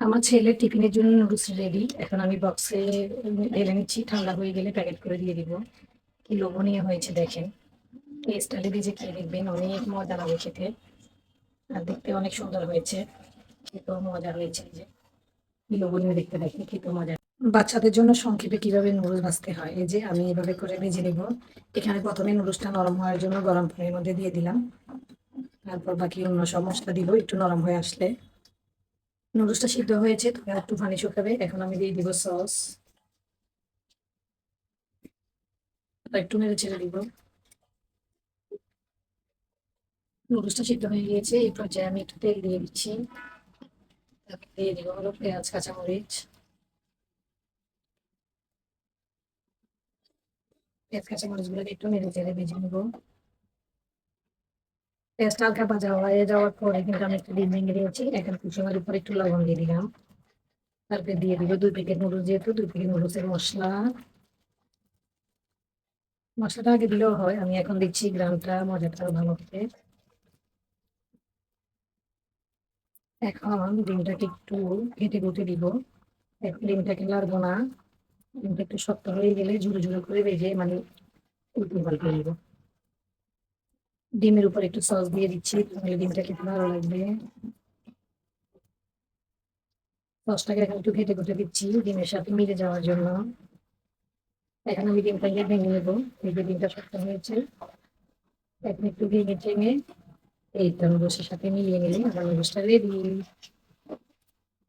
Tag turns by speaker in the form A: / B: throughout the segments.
A: আমার ছেলের টিফিনের জন্য নুডলস রেডি। এখন আমি বক্সে ঢেলে নিচ্ছি, ঠান্ডা হয়ে গেলে প্যাকেট করে দিয়ে দিব। কি লোভনীয় হয়েছে দেখেন। এই স্টাইলে ভেজে খেয়ে দেখবেন, অনেক মজা লাগে খেতে। আর দেখতে অনেক সুন্দর হয়েছে, খেতেও মজা হয়েছে। এই যে কি লোভনীয় দেখতে, দেখেন খেতেও মজা। বাচ্চাদের জন্য সংক্ষেপে কিভাবে নুডলস ভাজতে হয়, এই যে আমি এভাবে করে ভেজে নেব। এখানে প্রথমে নুডলসটা নরম হওয়ার জন্য গরম পানির মধ্যে দিয়ে দিলাম। তারপর বাকি অন্য সব মশলা দিব একটু নরম হয়ে আসলে। নুডলসটা সিদ্ধ হয়েছে, তবে একটু পানি শুকাবে। এখন আমি দিয়ে দিব সস, একটু নেড়ে ছেড়ে দিব। নুডলসটা সিদ্ধ হয়ে গিয়েছে, এই পর্যায়ে আমি একটু তেল দিয়ে দিচ্ছি। তারপর দিয়ে দিব হলো পেঁয়াজ, কাঁচামরিচ। পেঁয়াজ কাঁচামরিচ গুলো একটু নেড়ে চেড়ে ভেজে নেব। পেঁয়াজটা হালকা ভাজা হয়ে যাওয়ার পরে কিন্তু আমি একটু ডিম ভেঙে দিয়েছি, এখন কুসুমের উপর একটু লবণ দিয়ে দিলাম। তারপরে দিয়ে দিব 2 প্যাকেট নুডলস, যেহেতু 2 প্যাকেট নুডলসের মশলা। মশলাটা আগে দিলেও হয়, আমি এখন দিচ্ছি গ্রামটা মজাটা আরো ভালো হবে। এখন ডিমটাকে একটু ঘেটে ঘুটে দিব। এখন ডিমটাকে লাড়বো না, ডিমটা একটু শক্ত হয়ে গেলে ঝুরো ঝুরো করে ভেজে মানে উল্টো পাল্টে দিব। ডিমের উপর একটু সস দিয়ে দিচ্ছি, তাহলে ডিমটা খেতে ভালো লাগবে। সসটাকে এখন একটু ঘেটে ঘুটে দিচ্ছি ডিমের সাথে মিলে যাওয়ার জন্য। এখন আমি ডিমটাকে ভেঙে নেবো, এই যে ডিমটা শক্ত হয়েছে। এখন একটু ভেঙে টেঙে এই তো নুডলসের সাথে মিলিয়ে নিলে আমার নুডলসটা রেডি।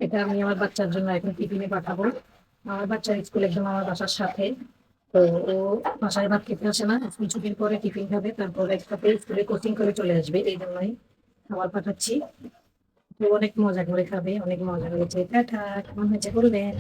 A: এটা আমি আমার বাচ্চার জন্য এখন টিফিনে পাঠাবো। আমার বাচ্চার স্কুল একদম আমার বাসার সাথে। তো ও বাসায় ভাত খেতে আসে না, স্কুল ছুটির পরে টিফিন খাবে, তারপর একসাথে স্কুলে কোচিং করে চলে আসবে, এই জন্যই খাবার পাঠাচ্ছি। তো অনেক মজা করে খাবে, অনেক মজা হয়েছে। টাটা, কেমন হয়েছে বলবেন।